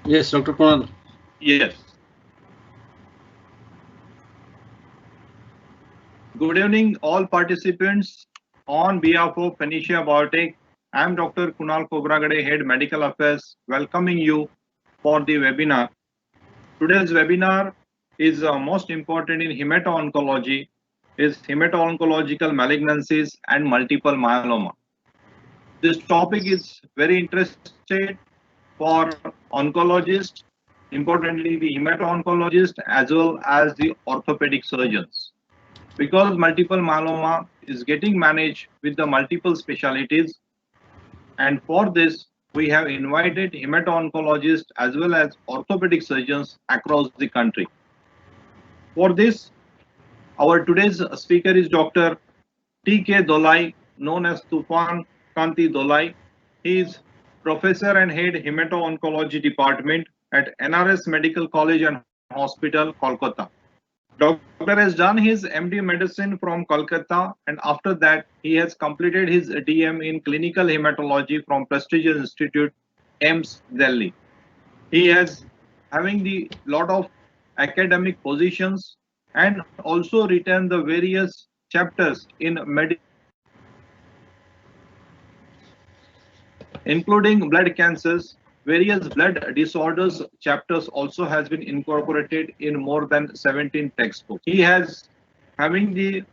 Yes, Dr. Kunal. Yes. Good evening, all participants. On behalf of Phoenicia Biotech, I am Dr. Kunal Kobragade, Head Medical Affairs, welcoming you for the webinar. Today's webinar is most important in hemato-oncology, is hemato-oncological malignancies and multiple myeloma. This topic is very interested for oncologists, importantly the hemato-oncologist as well as the orthopedic surgeons. Because multiple myeloma is getting managed with the multiple specialties, and for this we have invited hemato-oncologists as well as orthopedic surgeons across the country. For this, our today's speaker is Dr. T.K. Dolai, known as Tufan Kanti Dolai. He is professor and head hemato-oncology department at NRS Medical College and Hospital, Kolkata. Doctor has done his MD medicine from Kolkata, and after that he has completed his DM in clinical hematology from prestigious institute AIMS Delhi. He has having the lot of academic positions and also written the various chapters in medical hematology, including blood cancers. Various blood disorders chapters also has been incorporated in more than 17 textbooks. He has having the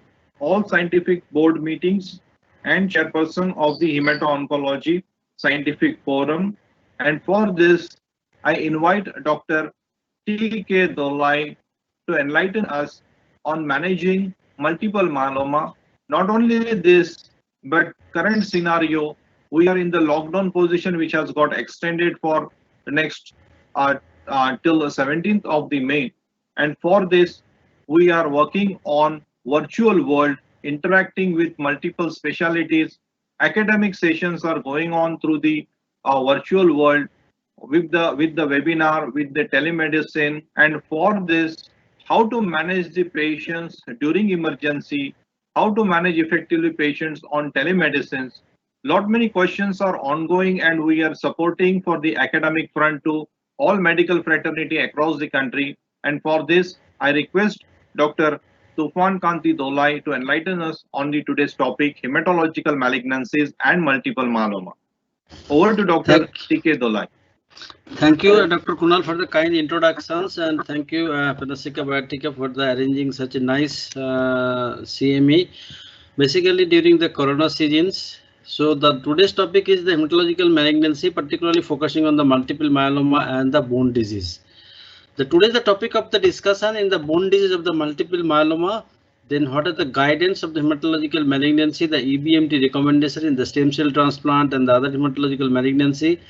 all scientific board meetings and chairperson of the hemato-oncology scientific forum. And for this, I invite Dr. T.K. Dolai to enlighten us on managing multiple myeloma. Not only this, but current scenario, we are in the lockdown position which has got extended for the next till the 17th of the May. And for this, we are working on virtual world, interacting with multiple specialties. Academic sessions are going on through the virtual world with the webinar, with the telemedicine. And for this, how to manage the patients during emergency, how to manage effectively patients on telemedicines. Lot many questions are ongoing, and we are supporting for the academic front to all medical fraternity across the country. And for this, I request Dr. Tufan Kanti Dolai to enlighten us on the today's topic, hematological malignancies and multiple myeloma. Over to Dr. T.K. Dolai. Thank you, Dr. Kunal, for the kind introductions, and thank you, Phoenicia Biotech, for the arranging such a nice CME. Basically, during the corona seasons, so the today's topic is the hematological malignancy, particularly focusing on the multiple myeloma and the bone disease. Today the topic of the discussion in the bone disease of the multiple myeloma. Then what are the guidance of the hematological malignancy, the EBMT recommendation in the stem cell transplant and the other hematological malignancy.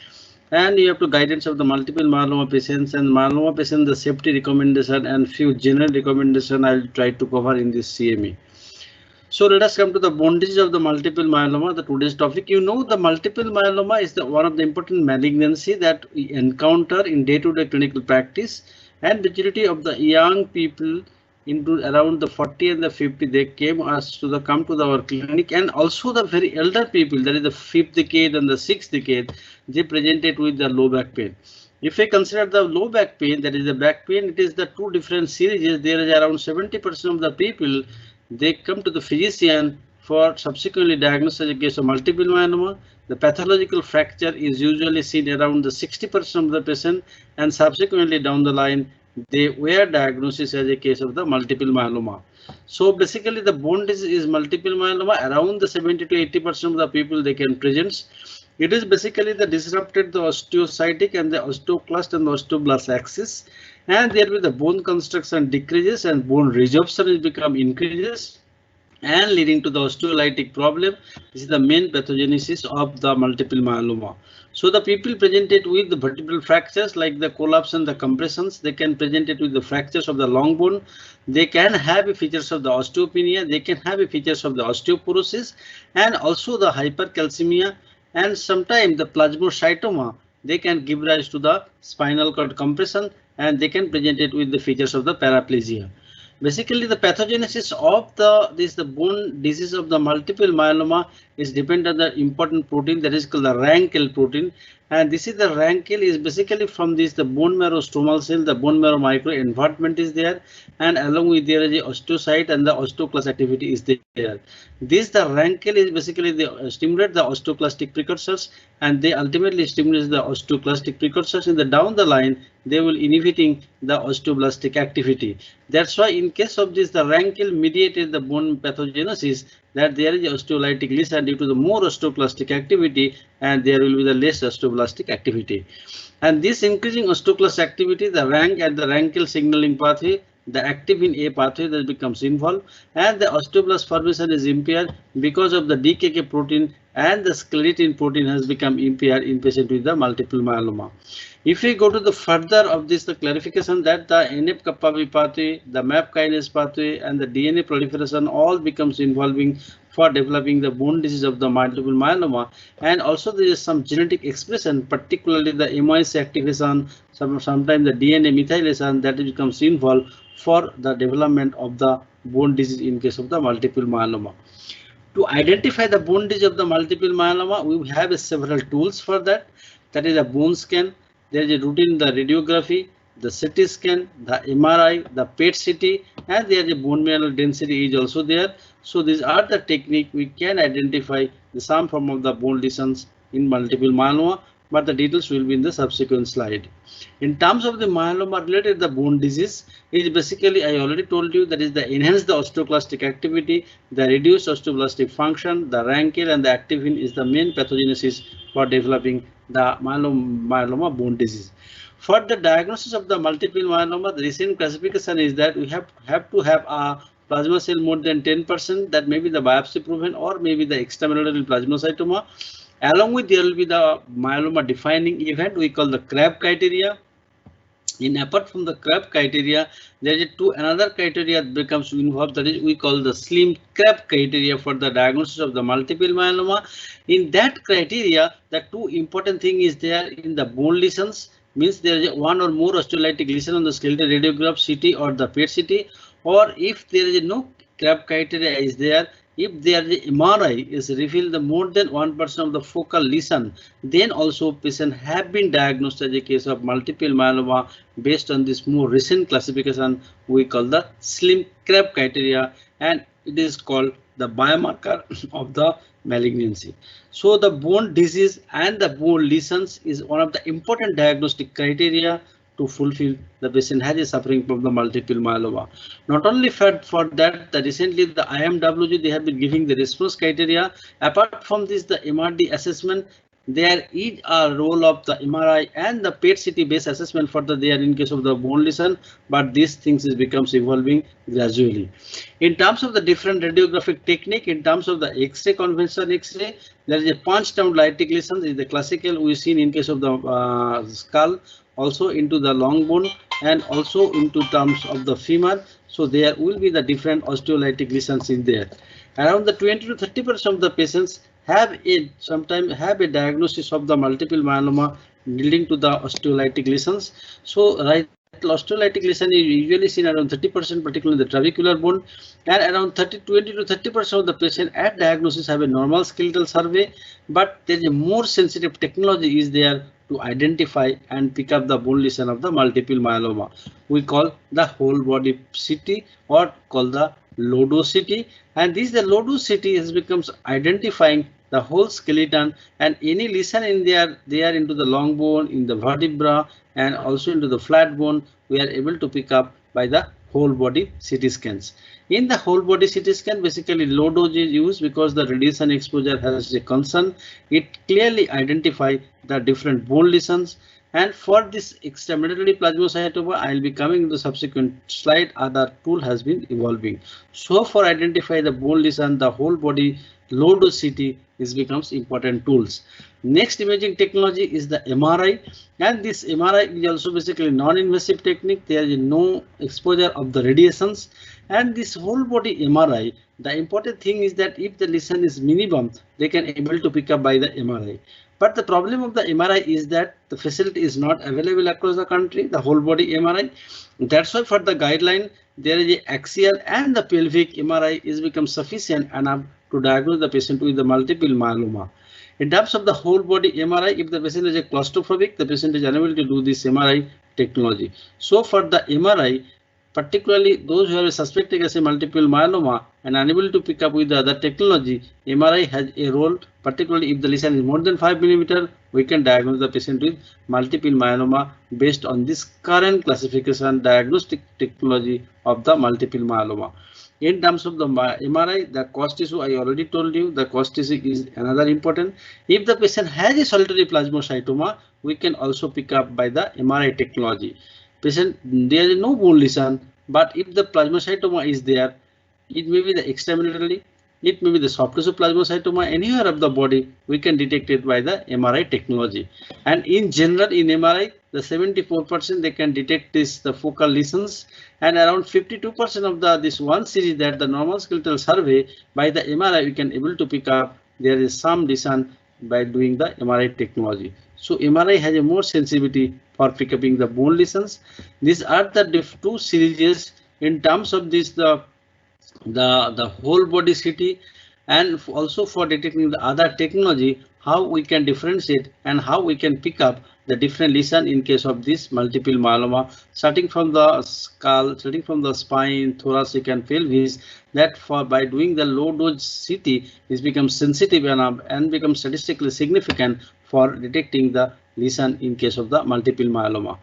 And you have to guidance of the multiple myeloma patients and myeloma patients, the safety recommendation and few general recommendation I'll try to cover in this CME. So let us come to the bone disease of the multiple myeloma, the today's topic. You know, the multiple myeloma is the one of the important malignancy that we encounter in day-to-day clinical practice, and majority of the young people into around the 40 and the 50, they came us to the come to our clinic, and also the very elder people, that is the 5th decade and the 6th decade, they presented with the low back pain. If I consider the low back pain, that is the back pain, it is the two different series. There is around 70% of the people, they come to the physician for subsequently diagnosis as a case of multiple myeloma. The pathological fracture is usually seen around the 60% of the patient, and subsequently down the line, they were diagnosis as a case of the multiple myeloma. So basically the bone disease is multiple myeloma, around the 70 to 80% of the people they can present. It is basically the disrupted the osteocytic and the osteoclast and the osteoblast axis, and there will the bone construction decreases and bone resorption is become increases and leading to the osteolytic problem. This is the main pathogenesis of the multiple myeloma. So the people presented with the vertebral fractures like the collapse and the compressions, they can present it with the fractures of the long bone. They can have features of the osteopenia, they can have features of the osteoporosis and also the hypercalcemia, and sometimes the plasmacytoma. They can give rise to the spinal cord compression, and they can present it with the features of the paraplegia. Basically, the pathogenesis of the bone disease of the multiple myeloma is dependent on the important protein that is called the rankel protein. And this is the rankel is basically from this the bone marrow stromal cell, the bone marrow micro environment is there, and along with there is the osteocyte and the osteoclast activity is there. This the rankel is basically the stimulate the osteoclastic precursors, and they ultimately stimulate the osteoclastic precursors. In the down the line, they will inhibiting the osteoblastic activity. That's why in case of this, the rankel mediated the bone pathogenesis, that there is osteolytic lesion due to the more osteoclastic activity, and there will be the less osteoblastic activity. And this increasing osteoclast activity, the rank and the rankel signaling pathway, the activin A pathway that becomes involved, and the osteoblast formation is impaired because of the DKK protein, and the skeleton protein has become impaired in patient with the multiple myeloma. If we go to the further of this, the clarification that the NF-kappa B pathway, the MAP kinase pathway, and the DNA proliferation all becomes involving for developing the bone disease of the multiple myeloma, and also there is some genetic expression, particularly the MYC activation, sometimes the DNA methylation that becomes involved for the development of the bone disease in case of the multiple myeloma. To identify the bone disease of the multiple myeloma, we have several tools for that. That is a bone scan. There is a routine the radiography, the CT scan, the MRI, the PET CT, and there is a bone mineral density is also there. So these are the technique we can identify the some form of the bone lesions in multiple myeloma, but the details will be in the subsequent slide. In terms of the myeloma related the bone disease, is basically I already told you that is the enhance the osteoclastic activity, the reduce osteoblastic function, the rankel and the activin is the main pathogenesis for developing the myeloma bone disease. For the diagnosis of the multiple myeloma, the recent classification is that we have to have a plasma cell more than 10%, that may be the biopsy proven or maybe the extramedullary plasmacytoma. Along with there will be the myeloma defining event we call the CRAB criteria. In apart from the CRAB criteria, there is another criteria that becomes involved, that is we call the slim CRAB criteria for the diagnosis of the multiple myeloma. In that criteria, the two important thing is there in the bone lesions, means there is one or more osteolytic lesion on the skeletal radiograph CT or the PET CT, or if there is no CRAB criteria is there, if there is MRI is revealed the more than 1% of the focal lesion, then also patient have been diagnosed as a case of multiple myeloma based on this more recent classification we call the slim CRAB criteria, and it is called the biomarker of the malignancy. So the bone disease and the bone lesions is one of the important diagnostic criteria to fulfill the patient has a suffering from the multiple myeloma. Not only for that, the recently the IMWG they have been giving the response criteria. Apart from this, the MRD assessment, there is a role of the MRI and the PET CT based assessment for the there in case of the bone lesion, but these things is becomes evolving gradually. In terms of the different radiographic technique, in terms of the X-ray, conventional X-ray, there is a punch down lytic lesions is the classical we seen in case of the skull, also into the long bone and also into terms of the femur. So there will be the different osteolytic lesions in there. Around the 20 to 30% of the patients have sometimes have a diagnosis of the multiple myeloma leading to the osteolytic lesions. So right, osteolytic lesion is usually seen around 30%, particularly in the trabecular bone, and around 20 to 30% of the patient at diagnosis have a normal skeletal survey, but there is a more sensitive technology is there to identify and pick up the bone lesion of the multiple myeloma. We call the whole body CT or call the Lowdose CT, and this the Lowdose CT has becomes identifying the whole skeleton and any lesion in there they are into the long bone, in the vertebra, and also into the flat bone. We are able to pick up by the whole body CT scans. In the whole body CT scan, basically low dose is used because the radiation exposure has a concern. It clearly identify the different bone lesions. And for this extramedullary plasmacytoma, I will be coming in the subsequent slide. Other tool has been evolving. So for identify the bone lesion, the whole body low dose CT is becomes important tools. Next imaging technology is the MRI, and this MRI is also basically non-invasive technique. There is no exposure of the radiations, and this whole body MRI, the important thing is that if the lesion is minimum, they can able to pick up by the MRI. But the problem of the MRI is that the facility is not available across the country, the whole body MRI. That's why for the guideline, there is a axial and the pelvic MRI is become sufficient enough to diagnose the patient with the multiple myeloma. In terms of the whole body MRI, if the patient is a claustrophobic, the patient is unable to do this MRI technology. So for the MRI, particularly those who are suspected as a multiple myeloma and unable to pick up with the other technology, MRI has a role, particularly if the lesion is more than 5 mm, we can diagnose the patient with multiple myeloma based on this current classification diagnostic technology of the multiple myeloma. In terms of the MRI, the cost issue I already told you, the cost issue is another important. If the patient has a solitary plasmacytoma, we can also pick up by the MRI technology. Patient, there is no bone lesion, but if the plasmacytoma is there, it may be the extramedullary, it may be the soft tissue plasmacytoma anywhere of the body, we can detect it by the MRI technology. And in general, in MRI, the 74% they can detect this the focal lesions, and around 52% of the this one series that the normal skeletal survey by the MRI we can able to pick up there is some lesion by doing the MRI technology. So MRI has a more sensitivity for picking the bone lesions. These are the two series in terms of this the whole body CT, and also for detecting the other technology, how we can differentiate and how we can pick up the different lesion in case of this multiple myeloma, starting from the skull, starting from the spine, thoracic and pelvis, that for by doing the low dose CT is becomes sensitive enough and becomes statistically significant for detecting the lesion in case of the multiple myeloma.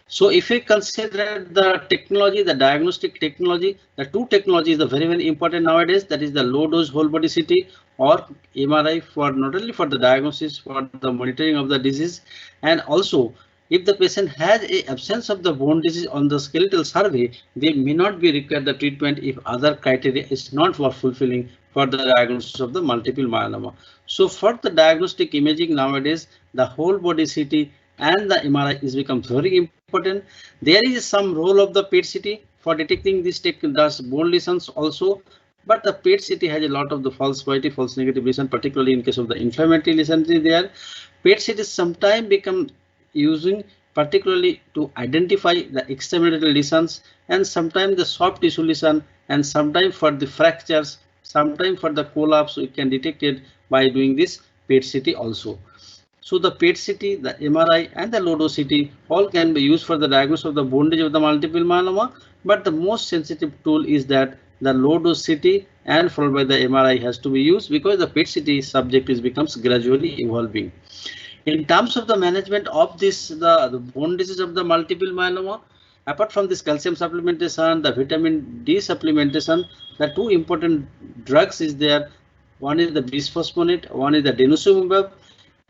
So if we consider the technology, the diagnostic technology, the two technologies are very, very important nowadays. That is the low dose whole body CT or MRI for not only for the diagnosis, for the monitoring of the disease, and also if the patient has a absence of the bone disease on the skeletal survey, they may not be required the treatment if other criteria is not for fulfilling for the diagnosis of the multiple myeloma. So for the diagnostic imaging nowadays, the whole body CT and the MRI is become very important. There is some role of the PET CT for detecting this bone lesions also, but the PET CT has a lot of the false positive, false negative lesion, particularly in case of the inflammatory lesions there. PET CT sometimes become using particularly to identify the extramedullary lesions, and sometimes the soft tissue lesion, and sometimes for the fractures, sometimes for the collapse we can detect it by doing this PET CT also. So the PET CT, the MRI and the low-dose CT all can be used for the diagnosis of the bone disease of the multiple myeloma, but the most sensitive tool is that the low-dose CT and followed by the MRI has to be used, because the PET CT subject becomes gradually evolving. In terms of the management of this the bone disease of the multiple myeloma, apart from this calcium supplementation, the vitamin D supplementation, the two important drugs is there. One is the bisphosphonate, one is the denosumab.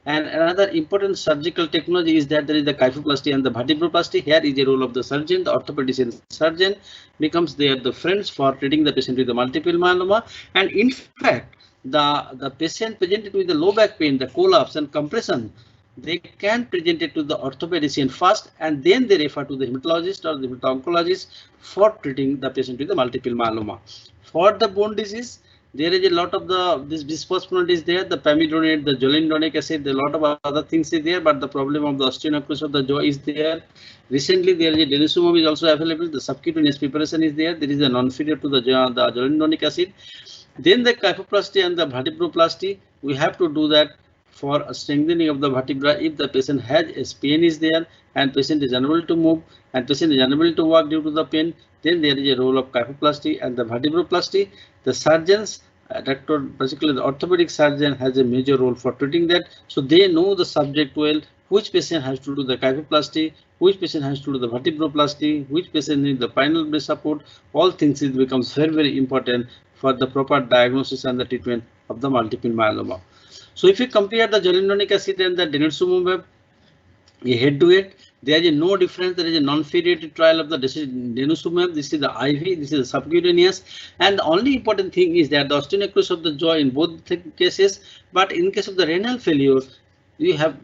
And another important surgical technology is that there is the kyphoplasty and the vertebroplasty. Here is the role of the surgeon, the orthopedician surgeon becomes they are the friends for treating the patient with the multiple myeloma. And in fact, the patient presented with the low back pain, the collapse and compression, they can present it to the orthopedician first, and then they refer to the hematologist or the oncologist for treating the patient with the multiple myeloma. For the bone disease, there is a lot of this bisphosphonate is there, the pamidronate, the zoledronic acid, a lot of other things is there, but the problem of the osteonecrosis of the jaw is there. Recently, there is a denosumab is also available. The subcutaneous preparation is there. There is a non-inferior to the zoledronic acid. Then the kyphoplasty and the vertebroplasty, we have to do that for a strengthening of the vertebra. If the patient has a pain is there and patient is unable to move and patient is unable to walk due to the pain, then there is a role of kyphoplasty and the vertebroplasty. The surgeons, doctor, particularly the orthopedic surgeon, has a major role for treating that. So they know the subject well, which patient has to do the kyphoplasty, which patient has to do the vertebroplasty, which patient needs the spinal base support. All things it becomes very, very important for the proper diagnosis and the treatment of the multiple myeloma. So if you compare the zoledronic acid and the denosumab head to head, there is no difference. There is a non-inferiority trial of the denosumab. This is the IV, this is the subcutaneous, and the only important thing is that the osteonecrosis of the jaw in both cases. But in case of the renal failure, you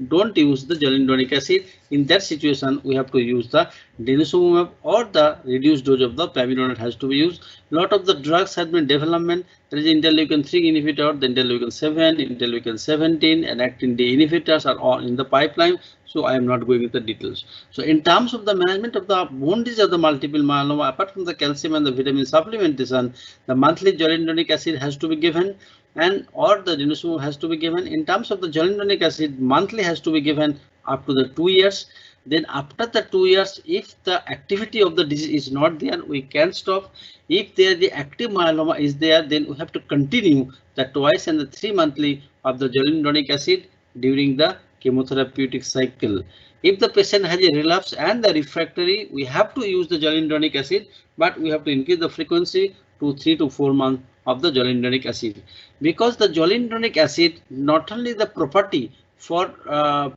don't use the zoledronic acid. In that situation, we have to use the denosumab or the reduced dose of the pamidronate has to be used. Lot of the drugs have been development. There is interleukin 3 inhibitor, the interleukin 7, interleukin 17, and actin D inhibitors are all in the pipeline. So I am not going into the details. So in terms of the management of the bone disease of the multiple myeloma, apart from the calcium and the vitamin supplementation, the monthly zoledronic acid has to be given, and or the denosumab has to be given. In terms of the zoledronic acid, monthly has to be given up to the 2 years. Then after the 2 years, if the activity of the disease is not there, we can stop. If there the active myeloma is there, then we have to continue the twice and the 3 monthly of the zoledronic acid during the chemotherapeutic cycle. If the patient has a relapse and the refractory, we have to use the zoledronic acid, but we have to increase the frequency to 3 to 4 months of the zoledronic acid, because the zoledronic acid not only the property for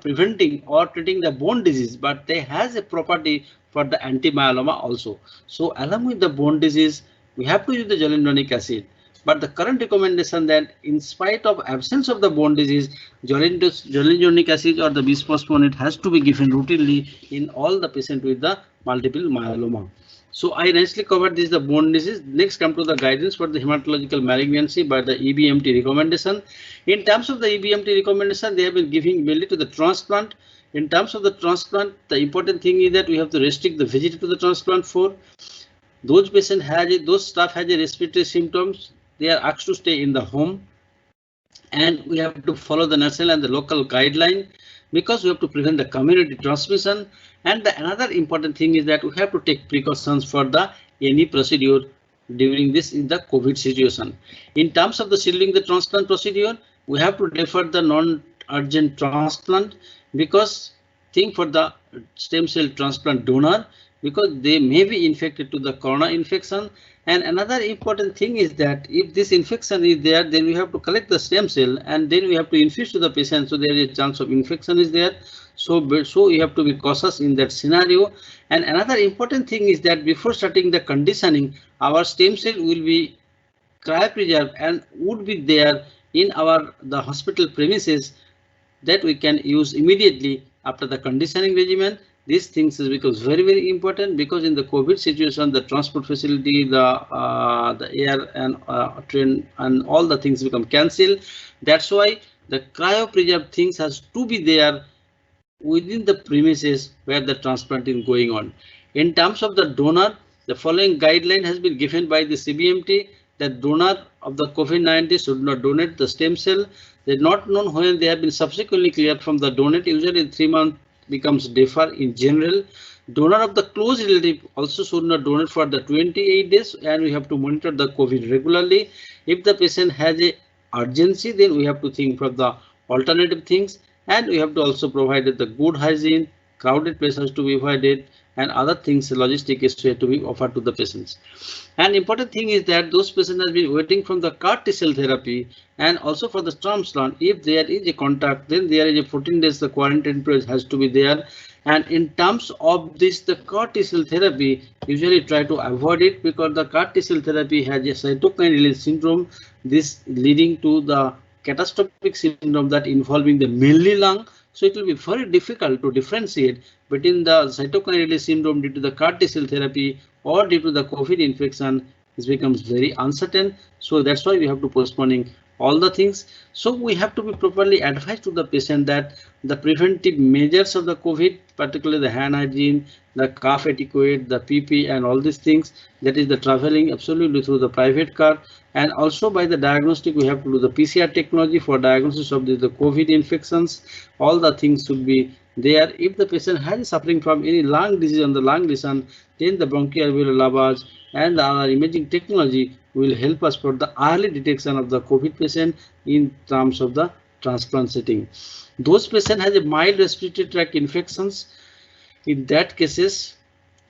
preventing or treating the bone disease, but they has a property for the anti-myeloma also. So along with the bone disease, we have to use the zoledronic acid. But the current recommendation that in spite of absence of the bone disease, zoledronic acid or the bisphosphonate has to be given routinely in all the patients with the multiple myeloma. So I nicely covered this the bone disease. Next come to the guidance for the hematological malignancy by the EBMT recommendation. In terms of the EBMT recommendation, they have been giving mainly to the transplant. In terms of the transplant, the important thing is that we have to restrict the visit to the transplant for those patients those staff has a respiratory symptoms. They are asked to stay in the home, and we have to follow the national and the local guideline, because we have to prevent the community transmission. And another important thing is that we have to take precautions for the any procedure during this in the COVID situation. In terms of the scheduling the transplant procedure, we have to defer the non-urgent transplant, because think for the stem cell transplant donor, because they may be infected to the corona infection. And another important thing is that if this infection is there, then we have to collect the stem cell and then we have to infuse to the patient, so there is a chance of infection is there. So you have to be cautious in that scenario. And another important thing is that before starting the conditioning, our stem cell will be cryopreserved and would be there in the hospital premises, that we can use immediately after the conditioning regimen. These things is because very important, because in the COVID situation, the transport facility, the air and train and all the things become cancelled. That's why the cryopreserved things has to be there within the premises where the transplant is going on. In terms of the donor, the following guideline has been given by the CBMT, that donor of the COVID-19 should not donate the stem cell. They're not known when they have been subsequently cleared from the donate. Usually in 3 months becomes defer in general. Donor of the close relative also should not donate for the 28 days, and we have to monitor the COVID regularly. If the patient has a urgency, then we have to think for the alternative things, and we have to also provide the good hygiene, crowded places to be avoided, and other things logistic is to be offered to the patients. And important thing is that those patients have been waiting from the CAR T-cell therapy and also for the transplant. If there is a contact, then there is a 14 days the quarantine period has to be there. And in terms of this, the CAR T-cell therapy, usually try to avoid it, because the CAR T-cell therapy has a cytokine release syndrome, this leading to the catastrophic syndrome that involving the mainly lung. So it will be very difficult to differentiate between the cytokine release syndrome due to the CAR T-cell therapy or due to the COVID infection. It becomes very uncertain. So that's why we have to postponing all the things. So we have to be properly advised to the patient that the preventive measures of the COVID, particularly the hand hygiene, the cough etiquette, the PP and all these things, that is the traveling absolutely through the private car. And also by the diagnostic, we have to do the PCR technology for diagnosis of the COVID infections. All the things should be there. If the patient has suffering from any lung disease on the lung lesion, then the bronchoalveolar lavage and the other imaging technology will help us for the early detection of the COVID patient in terms of the transplant setting. Those patients has a mild respiratory tract infections. In that cases,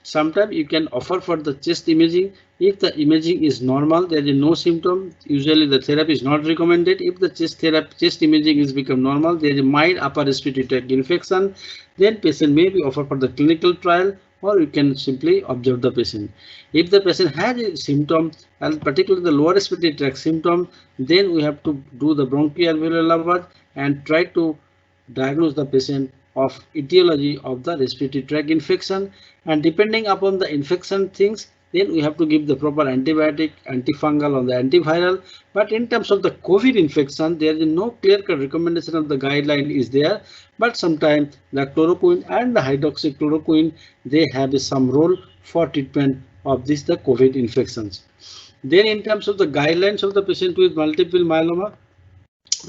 sometimes you can offer for the chest imaging. If the imaging is normal, there is no symptom, usually the therapy is not recommended. If the chest imaging is become normal, there is a mild upper respiratory tract infection, then patient may be offered for the clinical trial, or you can simply observe the patient. If the patient has a symptom, and particularly the lower respiratory tract symptom, then we have to do the bronchoalveolar lavage and try to diagnose the patient of etiology of the respiratory tract infection, and depending upon the infection things, then we have to give the proper antibiotic, antifungal or the antiviral. But in terms of the COVID infection, there is no clear-cut recommendation of the guideline is there, but sometimes the chloroquine and the hydroxychloroquine, they have some role for treatment of the COVID infections. Then in terms of the guidelines of the patient with multiple myeloma,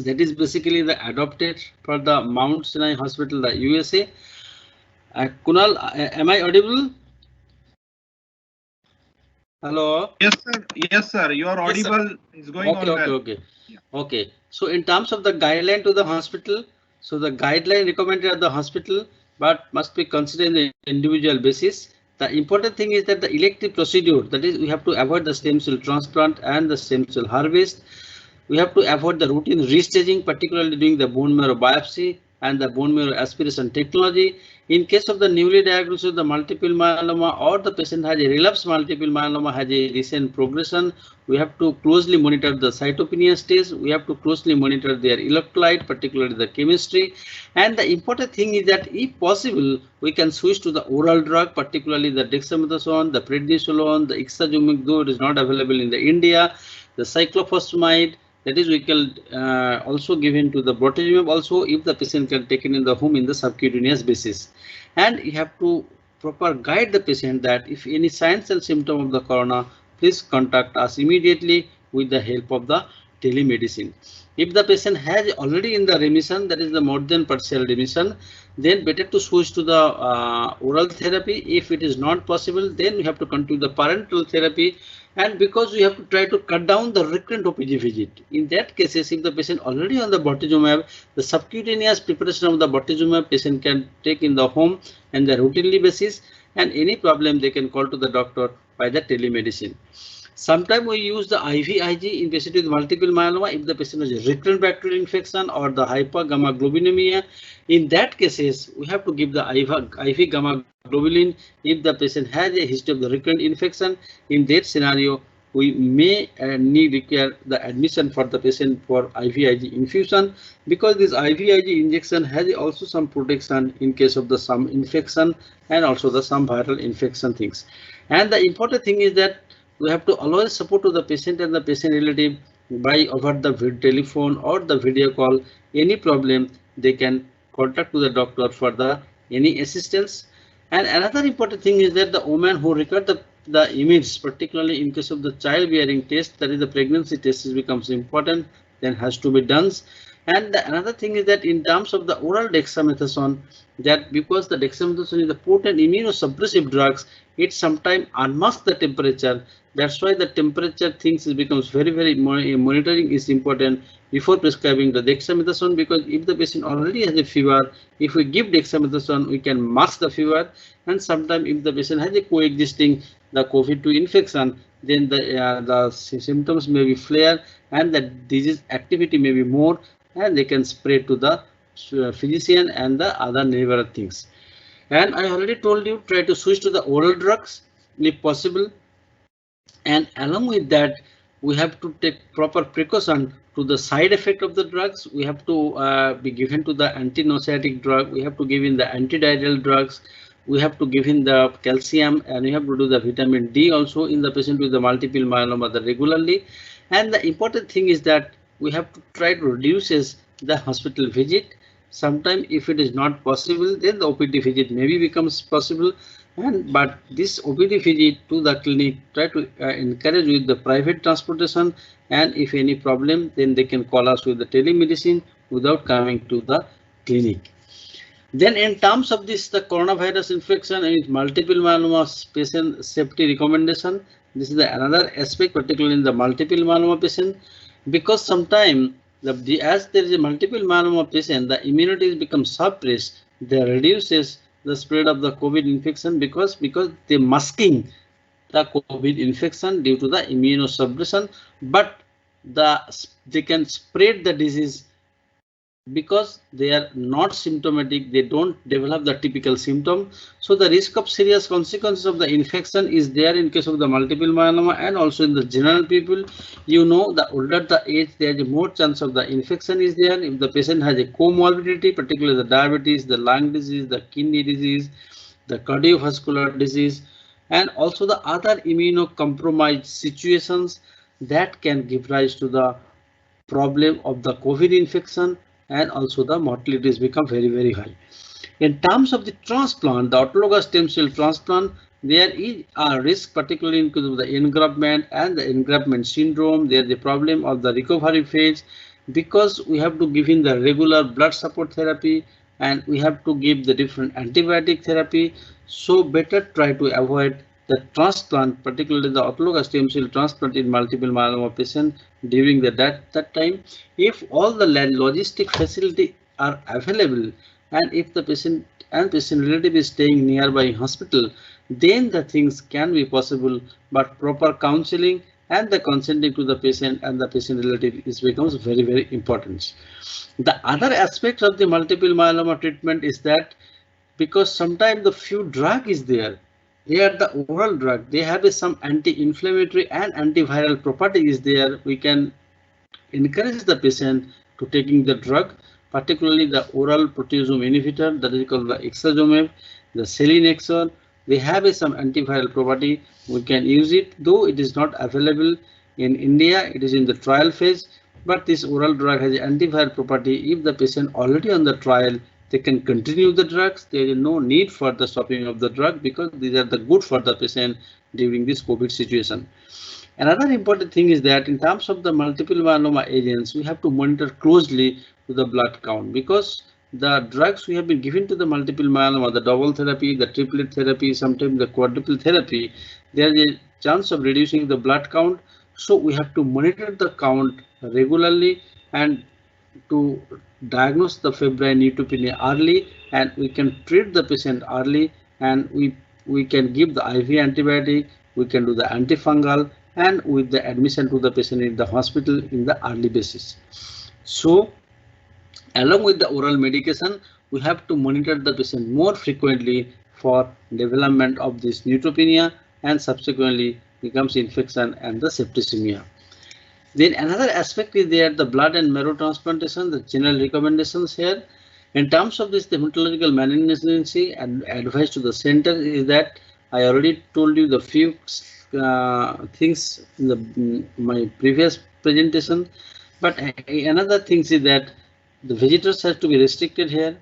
that is basically the adopted for the Mount Sinai Hospital, the USA. Kunal, am I audible? Hello. Yes, sir. Yes, sir. You are audible. Yes, It's going on well. Okay. Yeah. Okay. So in terms of the guideline to the hospital, so the guideline recommended at the hospital, but must be considered in the individual basis. The important thing is that the elective procedure, that is, we have to avoid the stem cell transplant and the stem cell harvest. We have to avoid the routine restaging, particularly during the bone marrow biopsy and the bone marrow aspiration technology. In case of the newly diagnosed with the multiple myeloma, or the patient has a relapsed multiple myeloma, has a recent progression, we have to closely monitor the cytopenia stage. We have to closely monitor their electrolyte, particularly the chemistry. And the important thing is that if possible, we can switch to the oral drug, particularly the dexamethasone, the prednisolone, the ixazomib, though it is not available in the India, the cyclophosphamide. That is, we can also give in to the bortezomib also, if the patient can take it in the home in the subcutaneous basis. And you have to proper guide the patient that if any signs and symptom of the corona, please contact us immediately with the help of the telemedicine. If the patient has already in the remission, that is the more than partial remission, then better to switch to the oral therapy. If it is not possible, then we have to continue the parenteral therapy. And because we have to try to cut down the recurrent OPG visit. In that cases, if the patient already on the bortezomib, the subcutaneous preparation of the bortezomib patient can take in the home and the routinely basis, and any problem they can call to the doctor by the telemedicine. Sometimes we use the IVIG in patient with multiple myeloma if the patient has a recurrent bacterial infection or the hypergammaglobulinemia. In that cases, we have to give the IV gamma globulin if the patient has a history of the recurrent infection. In that scenario, we may require the admission for the patient for IVIG infusion, because this IVIG injection has also some protection in case of the some infection and also the some viral infection things. And the important thing is that we have to always support to the patient and the patient relative by over the telephone or the video call. Any problem, they can contact to the doctor for the any assistance. And another important thing is that the woman who record the image, particularly in case of the childbearing test, that is the pregnancy test, becomes important, then has to be done. And another thing is that in terms of the oral dexamethasone, that because the dexamethasone is a potent immunosuppressive drugs, it sometimes unmasks the temperature. That's why the temperature things becomes very monitoring is important before prescribing the dexamethasone, because if the patient already has a fever, if we give dexamethasone, we can mask the fever. And sometimes if the patient has a coexisting the COVID-2 infection, then the symptoms may be flare and the disease activity may be more, and they can spread to the physician and the other neighbor things. And I already told you, try to switch to the oral drugs if possible. And along with that, we have to take proper precaution to the side effect of the drugs. We have to be given to the anti-nauseatic drug. We have to give in the antidiarrheal drugs. We have to give in the calcium, and we have to do the vitamin D also in the patient with the multiple myeloma regularly. And the important thing is that we have to try to reduce the hospital visit. Sometimes if it is not possible, then the OPD visit maybe becomes possible. But this OPD visit to the clinic, try to encourage with the private transportation, and if any problem, then they can call us with the telemedicine without coming to the clinic. Then in terms of this, the coronavirus infection and multiple myeloma patient safety recommendation, this is another aspect, particularly in the multiple myeloma patient, because sometimes as there is a multiple myeloma patient, the immunity becomes suppressed, that reduces the spread of the COVID infection because they masking the COVID infection due to the immunosuppression, but they can spread the disease because they are not symptomatic, they don't develop the typical symptom. So the risk of serious consequences of the infection is there in case of the multiple myeloma and also in the general people. You know, the older the age, there is more chance of the infection is there. If the patient has a comorbidity, particularly the diabetes, the lung disease, the kidney disease, the cardiovascular disease, and also the other immunocompromised situations that can give rise to the problem of the COVID infection, and also the mortalities become very high. In terms of the transplant, the autologous stem cell transplant, there is a risk, particularly in case of the engraftment and the engraftment syndrome. There is the problem of the recovery phase because we have to give in the regular blood support therapy and we have to give the different antibiotic therapy. So better try to avoid the transplant, particularly the autologous stem cell transplant in multiple myeloma patient during that time. If all the logistic facility are available and if the patient and patient relative is staying nearby hospital, then the things can be possible, but proper counseling and the consenting to the patient and the patient relative is becomes very important. The other aspect of the multiple myeloma treatment is that because sometimes the few drug is there, they are the oral drug, they have some anti-inflammatory and antiviral property is there. We can encourage the patient to taking the drug, particularly the oral proteasome inhibitor, that is called the ixazomib, the selinexor. They have some antiviral property. We can use it, though it is not available in India. It is in the trial phase, but this oral drug has an antiviral property. If the patient already on the trial, they can continue the drugs. There is no need for the stopping of the drug because these are the good for the patient during this COVID situation. Another important thing is that in terms of the multiple myeloma agents, we have to monitor closely to the blood count because the drugs we have been given to the multiple myeloma, the double therapy, the triplet therapy, sometimes the quadruple therapy, there is a chance of reducing the blood count. So we have to monitor the count regularly and to diagnose the febrile neutropenia early, and we can treat the patient early, and we can give the IV antibiotic, we can do the antifungal, and with the admission to the patient in the hospital in the early basis. So along with the oral medication, we have to monitor the patient more frequently for development of this neutropenia and subsequently becomes infection and the septicemia. Then another aspect is there the blood and marrow transplantation, the general recommendations here. In terms of this, the hematological malignancy and advice to the center is that I already told you the few things in my previous presentation, but another thing is that the visitors have to be restricted here.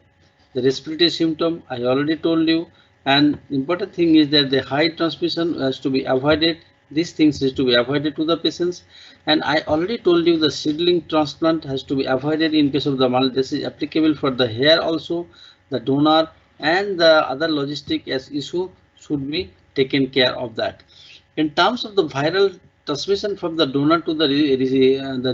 The respiratory symptom I already told you, and important thing is that the high transmission has to be avoided. These things is to be avoided to the patients, and I already told you the seedling transplant has to be avoided in case of the this is applicable for the hair also. The donor and the other logistic as issue should be taken care of that. In terms of the viral transmission from the donor to the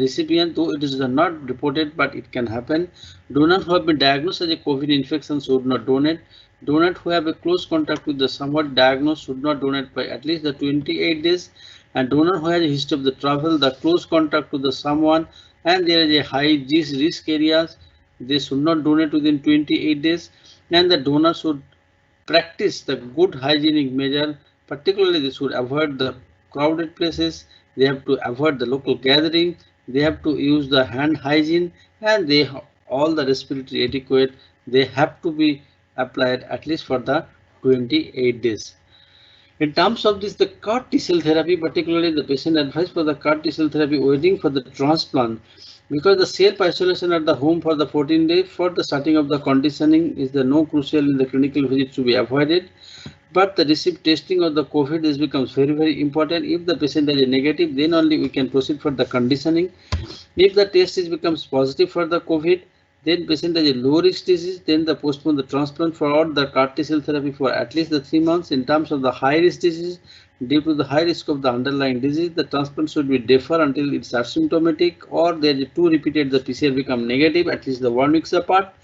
recipient, though it is not reported, but it can happen. Donors who have been diagnosed as a COVID infection should not donate. Donors who have a close contact with the someone diagnosed should not donate by at least the 28 days. And donor who has a history of the travel, the close contact to the someone, and there is a high risk areas, they should not donate within 28 days. And the donor should practice the good hygienic measure. Particularly, they should avoid the crowded places. They have to avoid the local gathering. They have to use the hand hygiene, and they all the respiratory etiquette. They have to be applied at least for the 28 days. In terms of this, the CAR T-cell therapy, particularly the patient advice for the CAR T-cell therapy waiting for the transplant, because the self-isolation at the home for the 14 days for the starting of the conditioning is the no crucial in the clinical visit to be avoided. But the receipt testing of the COVID is becomes very important. If the patient is negative, then only we can proceed for the conditioning. If the test is becomes positive for the COVID, then patient has a low risk disease, then the postpone the transplant for the CAR T-cell therapy for at least the 3 months. In terms of the high risk disease, due to the high risk of the underlying disease, the transplant should be deferred until it's asymptomatic or there is 2 repeated the PCR become negative at least the 1 week apart.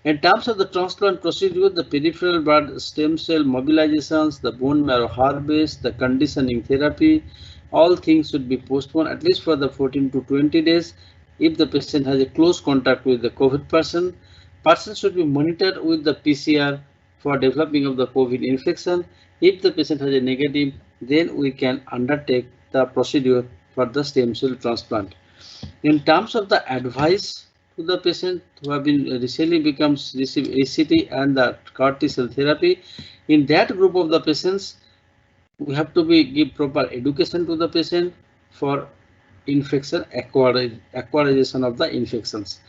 In terms of the transplant procedure, the peripheral blood stem cell mobilizations, the bone marrow harvest, the conditioning therapy, all things should be postponed at least for the 14 to 20 days. If the patient has a close contact with the COVID person, person should be monitored with the PCR for developing of the COVID infection. If the patient has a negative, then we can undertake the procedure for the stem cell transplant. In terms of the advice to the patient who have been recently becomes receive ACT and the CAR T cell therapy, in that group of the patients, we have to be give proper education to the patient for infection acquisition of the infections,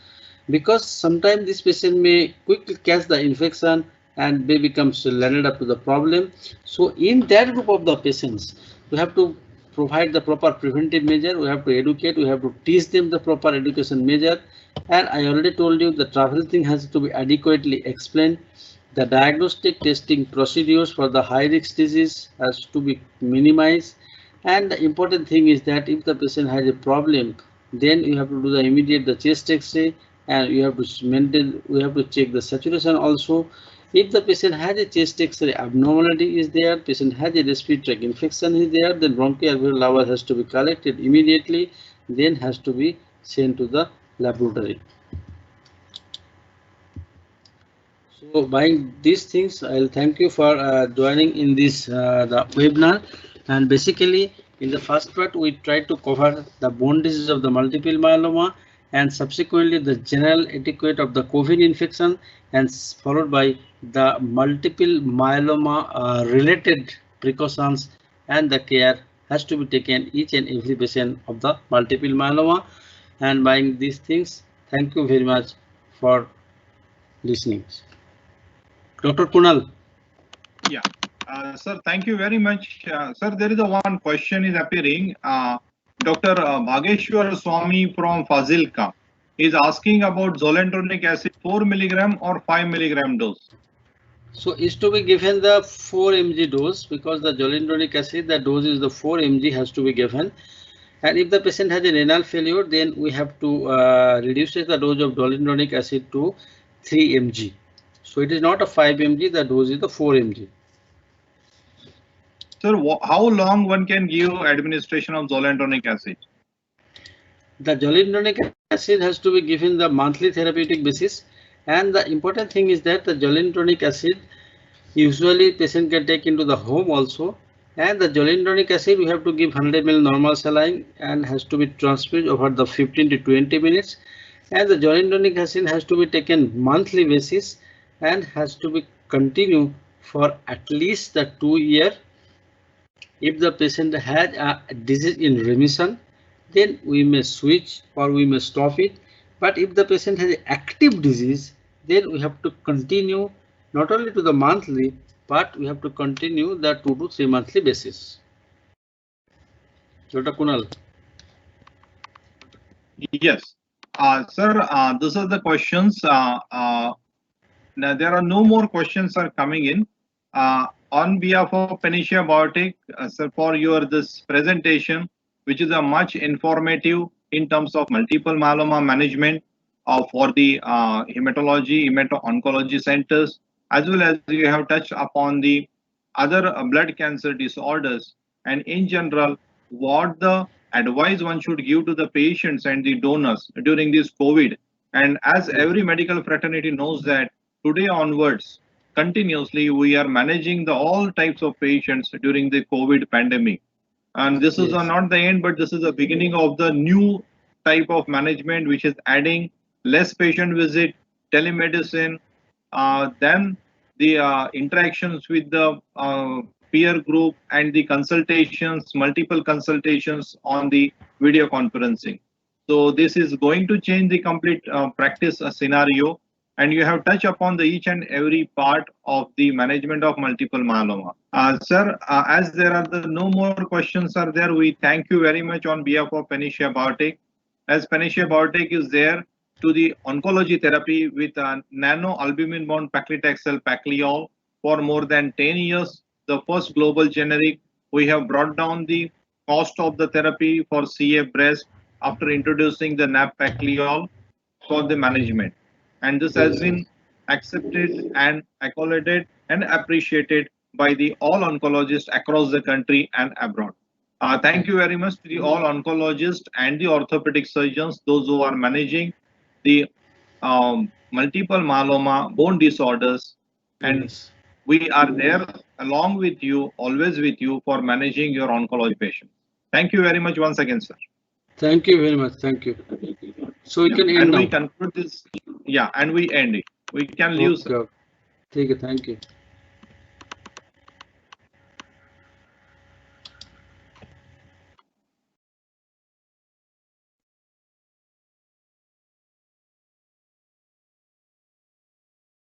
because sometimes this patient may quickly catch the infection and may becomes landed up to the problem. So in that group of the patients, we have to provide the proper preventive measure, we have to educate, we have to teach them the proper education measure. And I already told you the travel thing has to be adequately explained. The diagnostic testing procedures for the high risk disease has to be minimized. And the important thing is that if the patient has a problem, then you have to do the immediate the chest X-ray, and you have to maintain, we have to check the saturation also. If the patient has a chest X-ray abnormality is there, patient has a respiratory tract infection is there, then bronchoalveolar lavage has to be collected immediately, then has to be sent to the laboratory. So by these things, I'll thank you for joining in this the webinar. And basically, in the first part, we tried to cover the bone disease of the multiple myeloma, and subsequently the general etiquette of the COVID infection, and followed by the multiple myeloma related precautions and the care has to be taken each and every patient of the multiple myeloma. And by these things, thank you very much for listening. Dr. Kunal. Yeah. Sir, thank you very much. Sir, there is a one question is appearing. Dr. Bhageshwar Swami from Fazilka is asking about zoledronic acid 4 milligram or 5 milligram dose. So is to be given the 4 mg dose, because the zoledronic acid, the dose is the 4 mg has to be given. And if the patient has a renal failure, then we have to reduce the dose of zoledronic acid to 3 mg. So it is not a 5 mg, the dose is the 4 mg. Sir, how long one can give administration of zoledronic acid? The zoledronic acid has to be given the monthly therapeutic basis. And the important thing is that the zoledronic acid usually patient can take into the home also. And the zoledronic acid we have to give 100 ml normal saline and has to be transfused over the 15 to 20 minutes. And the zoledronic acid has to be taken monthly basis and has to be continue for at least the 2 years. If the patient has a disease in remission, then we may switch or we may stop it. But if the patient has active disease, then we have to continue not only to the monthly, but we have to continue the 2 to 3 monthly basis. Dr. Kunal. Yes. Sir, these are the questions. Now there are no more questions are coming in. On behalf of Panacea Biotech, sir, for your this presentation, which is a much informative in terms of multiple myeloma management for the hematology, hemato-oncology centers, as well as you have touched upon the other blood cancer disorders, and in general, what the advice one should give to the patients and the donors during this COVID. And as every medical fraternity knows that today onwards, continuously we are managing the all types of patients during the COVID pandemic. And this is not the end, but this is the beginning of the new type of management, which is adding less patient visit, telemedicine, then the interactions with the peer group and the consultations, multiple consultations on the video conferencing. So this is going to change the complete practice scenario, and you have touched upon the each and every part of the management of multiple myeloma. Sir, as there are no more questions are there, we thank you very much on behalf of Panacea Biotech. As Panacea Biotech is there to the oncology therapy with nano albumin bound paclitaxel Pacliol for more than 10 years, the first global generic. We have brought down the cost of the therapy for CA breast after introducing the NAP Pacliol for the management. And this has been accepted and accoladed and appreciated by the all oncologists across the country and abroad. Thank you very much to the all oncologists and the orthopedic surgeons, those who are managing the multiple myeloma, bone disorders, and Yes. we are there along with you, always with you for managing your oncology patients. Thank you very much once again, sir. Thank you very much. Thank you. So we can end And now. we conclude this. Yeah, and we end it. We can leave, sir. Okay. Okay. Thank you.